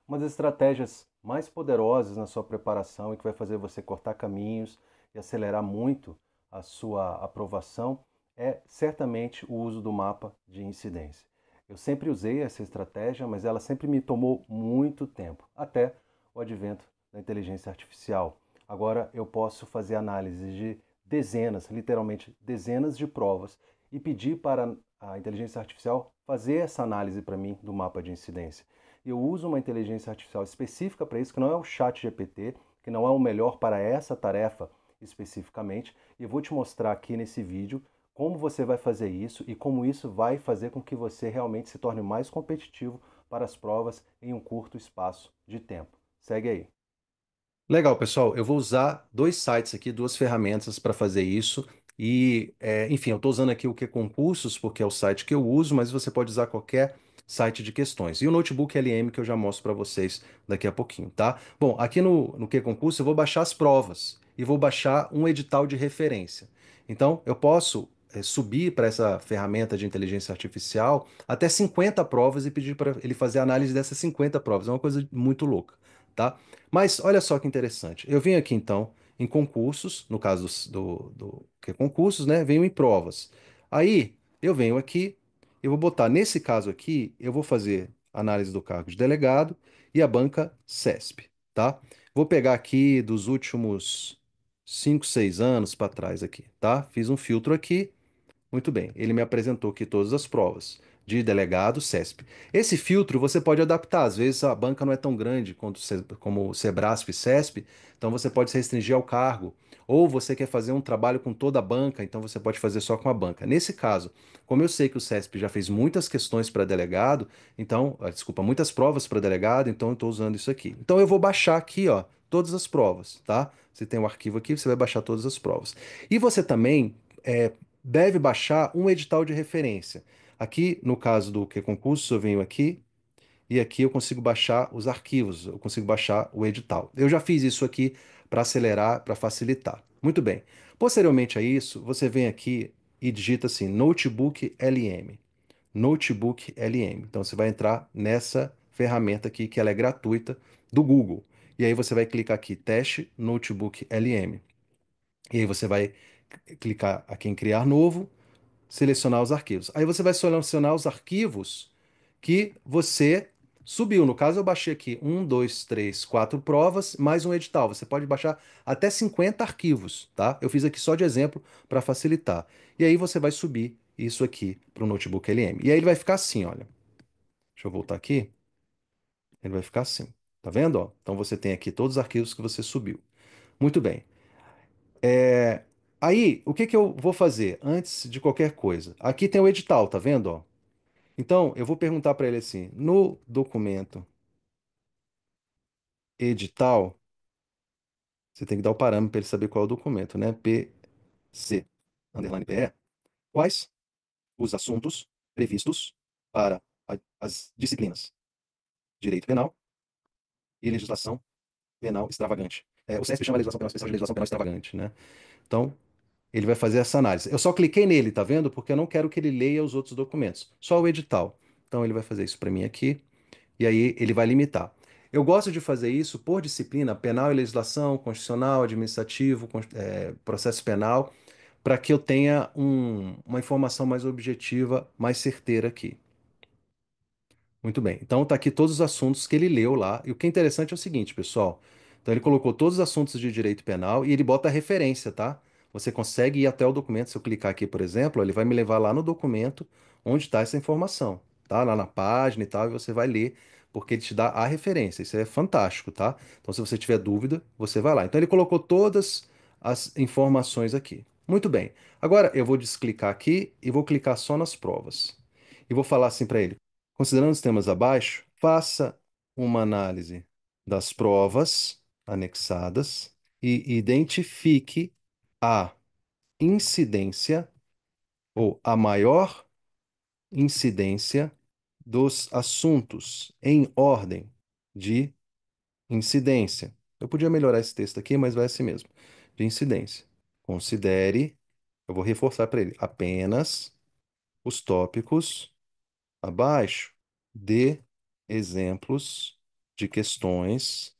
Uma das estratégias mais poderosas na sua preparação e que vai fazer você cortar caminhos e acelerar muito a sua aprovação é certamente o uso do mapa de incidência. Eu sempre usei essa estratégia, mas ela sempre me tomou muito tempo, até o advento da inteligência artificial. Agora eu posso fazer análise de dezenas, literalmente dezenas de provas e pedir para a inteligência artificial fazer essa análise para mim do mapa de incidência. Eu uso uma inteligência artificial específica para isso, que não é o chat GPT, que não é o melhor para essa tarefa especificamente, e eu vou te mostrar aqui nesse vídeo como você vai fazer isso e como isso vai fazer com que você realmente se torne mais competitivo para as provas em um curto espaço de tempo. Segue aí. Legal, pessoal. Eu vou usar dois sites aqui, duas ferramentas para fazer isso. Enfim, eu estou usando aqui o que Concursos, porque é o site que eu uso, mas você pode usar qualquer site de questões. E o Notebook LM que eu já mostro para vocês daqui a pouquinho, tá? Bom, aqui no que Concurso eu vou baixar as provas e vou baixar um edital de referência. Então, eu posso subir para essa ferramenta de inteligência artificial até 50 provas e pedir para ele fazer a análise dessas 50 provas. É uma coisa muito louca, tá? Mas olha só que interessante. Eu venho aqui então em concursos, no caso do que é concursos, né? Venho em provas. Aí eu venho aqui, eu vou botar nesse caso aqui, eu vou fazer análise do cargo de delegado e a banca CESP, tá? Vou pegar aqui dos últimos 5, 6 anos para trás aqui, tá? Fiz um filtro aqui. Muito bem, ele me apresentou aqui todas as provas de delegado CESP. Esse filtro você pode adaptar, às vezes a banca não é tão grande como o Sebrasp e CESP, então você pode se restringir ao cargo. Ou você quer fazer um trabalho com toda a banca, então você pode fazer só com a banca. Nesse caso, como eu sei que o CESP já fez muitas questões para delegado, então, desculpa, muitas provas para delegado, então eu estou usando isso aqui. Então eu vou baixar aqui, ó, todas as provas, tá? Você tem um arquivo aqui, você vai baixar todas as provas. E você também deve baixar um edital de referência. Aqui, no caso do que concurso, eu venho aqui e aqui eu consigo baixar os arquivos, eu consigo baixar o edital. Eu já fiz isso aqui para acelerar, para facilitar. Muito bem. Posteriormente a isso, você vem aqui e digita assim, Notebook LM. Notebook LM. Então você vai entrar nessa ferramenta aqui que ela é gratuita do Google. E aí você vai clicar aqui, teste Notebook LM. E aí você vai clicar aqui em criar novo, selecionar os arquivos. Aí você vai selecionar os arquivos que você subiu. No caso, eu baixei aqui um, dois, três, quatro provas, mais um edital. Você pode baixar até 50 arquivos, tá? Eu fiz aqui só de exemplo para facilitar. E aí você vai subir isso aqui para o Notebook LM. E aí ele vai ficar assim, olha. Deixa eu voltar aqui. Ele vai ficar assim. Tá vendo? Ó? Então você tem aqui todos os arquivos que você subiu. Muito bem. É, Aí, o que que eu vou fazer antes de qualquer coisa? Aqui tem o edital, tá vendo? Ó? Então, eu vou perguntar para ele assim: no documento edital, você tem que dar o parâmetro para ele saber qual é o documento, né? PC, underline PE, quais os assuntos previstos para as disciplinas Direito Penal e Legislação Penal Extravagante. O CESP chama a legislação penal especial de legislação penal extravagante, né? Então, ele vai fazer essa análise. Eu só cliquei nele, tá vendo? Porque eu não quero que ele leia os outros documentos, só o edital. Então, ele vai fazer isso para mim aqui. E aí ele vai limitar. Eu gosto de fazer isso por disciplina, penal e legislação, constitucional, administrativo, processo penal, para que eu tenha uma informação mais objetiva, mais certeira aqui. Muito bem. Então tá aqui todos os assuntos que ele leu lá. E o que é interessante é o seguinte, pessoal. Então ele colocou todos os assuntos de direito penal e ele bota a referência, tá? Você consegue ir até o documento. Se eu clicar aqui, por exemplo, ele vai me levar lá no documento onde está essa informação, tá? Lá na página e tal, e você vai ler, porque ele te dá a referência. Isso é fantástico, tá? Então, se você tiver dúvida, você vai lá. Então, ele colocou todas as informações aqui. Muito bem. Agora eu vou desclicar aqui e vou clicar só nas provas. E vou falar assim para ele. Considerando os temas abaixo, faça uma análise das provas anexadas e identifique a incidência ou a maior incidência dos assuntos em ordem de incidência. Eu podia melhorar esse texto aqui, mas vai assim mesmo. De incidência. Considere, eu vou reforçar para ele, apenas os tópicos abaixo de exemplos de questões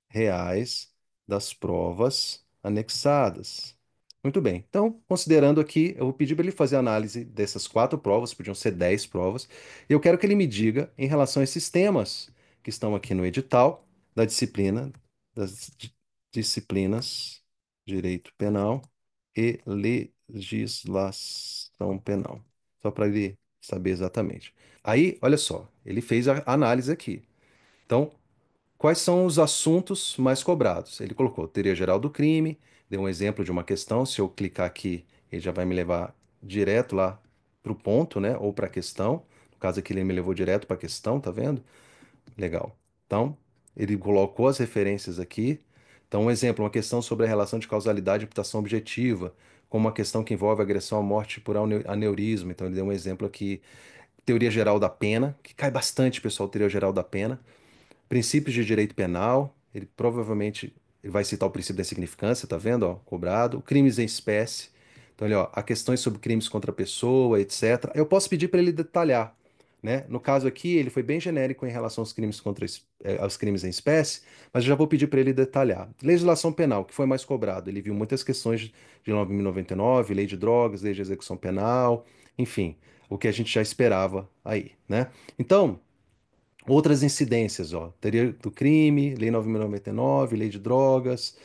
reais das provas anexadas. Muito bem. Então, considerando aqui, eu vou pedir para ele fazer a análise dessas 4 provas, podiam ser 10 provas, e eu quero que ele me diga em relação a esses temas que estão aqui no edital da disciplina, das disciplinas Direito Penal e Legislação Penal. Só para ele saber exatamente. Aí, olha só, ele fez a análise aqui. Então, quais são os assuntos mais cobrados? Ele colocou teoria geral do crime, deu um exemplo de uma questão. Se eu clicar aqui, ele já vai me levar direto lá para o ponto, né? Ou para a questão. No caso aqui, ele me levou direto para a questão, tá vendo? Legal. Então, ele colocou as referências aqui. Então, um exemplo, uma questão sobre a relação de causalidade e imputação objetiva, como uma questão que envolve agressão à morte por aneurisma. Então, ele deu um exemplo aqui, teoria geral da pena, que cai bastante, pessoal, teoria geral da pena. Princípios de direito penal, ele provavelmente ele vai citar o princípio da insignificância, tá vendo? Ó, cobrado. Crimes em espécie. Então, ele, ó, há questões sobre crimes contra a pessoa, etc. Eu posso pedir para ele detalhar, né? No caso aqui, ele foi bem genérico em relação aos crimes aos crimes em espécie, mas eu já vou pedir para ele detalhar. Legislação penal, que foi mais cobrado. Ele viu muitas questões de 9.099, lei de drogas, lei de execução penal, enfim, o que a gente já esperava aí, né? Então, outras incidências, ó, teoria do crime, Lei 9.099, Lei de drogas.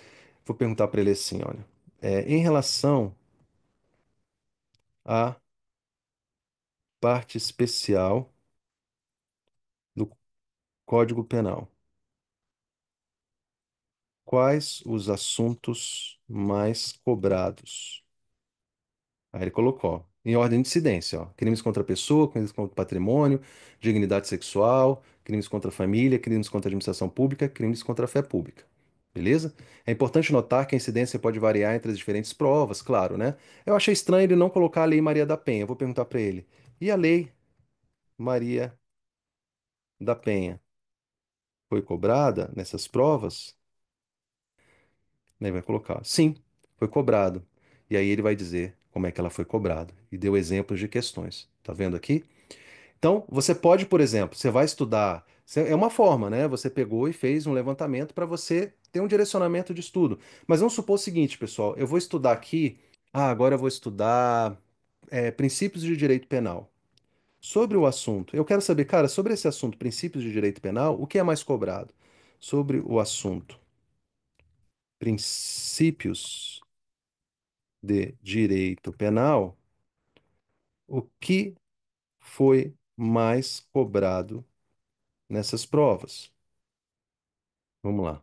Vou perguntar para ele assim, olha, em relação à parte especial do Código Penal, quais os assuntos mais cobrados? Aí ele colocou, ó, em ordem de incidência, ó, crimes contra a pessoa, crimes contra o patrimônio, dignidade sexual, crimes contra a família, crimes contra a administração pública, crimes contra a fé pública. Beleza? É importante notar que a incidência pode variar entre as diferentes provas, claro, né? Eu achei estranho ele não colocar a Lei Maria da Penha. Eu vou perguntar para ele. E a Lei Maria da Penha foi cobrada nessas provas? Ele vai colocar, sim, foi cobrado. E aí ele vai dizer como é que ela foi cobrada. E deu exemplos de questões. Tá vendo aqui? Então, você pode, por exemplo, você vai estudar. É uma forma, né? Você pegou e fez um levantamento para você ter um direcionamento de estudo. Mas vamos supor o seguinte, pessoal: eu vou estudar aqui. Ah, agora eu vou estudar princípios de direito penal. Sobre o assunto, eu quero saber, cara, sobre esse assunto, princípios de direito penal, o que é mais cobrado? Sobre o assunto, princípios de direito penal, o que foi mais cobrado nessas provas? Vamos lá.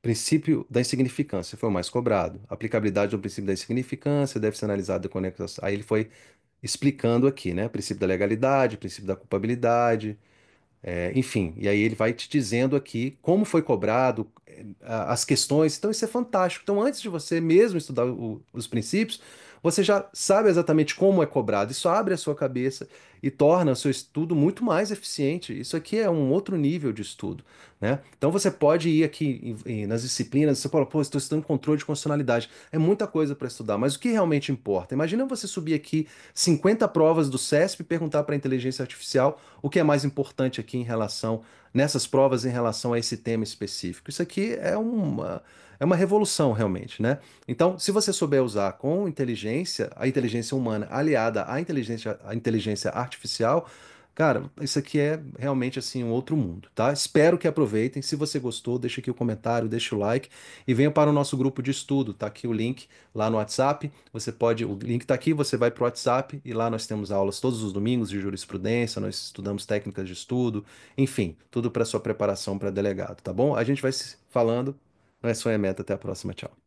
Princípio da insignificância foi o mais cobrado. A aplicabilidade do princípio da insignificância deve ser analisada com anexo. Aí ele foi explicando aqui, né? Princípio da legalidade, princípio da culpabilidade, enfim, e aí ele vai te dizendo aqui como foi cobrado, as questões. Então, isso é fantástico. Então, antes de você mesmo estudar os princípios, você já sabe exatamente como é cobrado. Isso abre a sua cabeça e torna o seu estudo muito mais eficiente. Isso aqui é um outro nível de estudo, né? Então, você pode ir aqui nas disciplinas, você fala, pô, estou estudando controle de constitucionalidade. É muita coisa para estudar, mas o que realmente importa? Imagina você subir aqui 50 provas do CESP e perguntar para a inteligência artificial o que é mais importante aqui nessas provas em relação a esse tema específico. Isso aqui é uma revolução realmente, né? Então, se você souber usar com inteligência, a inteligência humana aliada à inteligência artificial, cara, isso aqui é realmente assim um outro mundo, tá? Espero que aproveitem. Se você gostou, deixa aqui o comentário, deixa o like e venha para o nosso grupo de estudo. Tá aqui o link lá no WhatsApp. O link está aqui, você vai para o WhatsApp e lá nós temos aulas todos os domingos de jurisprudência, nós estudamos técnicas de estudo, enfim, tudo para sua preparação para delegado, tá bom? A gente vai se falando, não é sonho, é meta, até a próxima, tchau.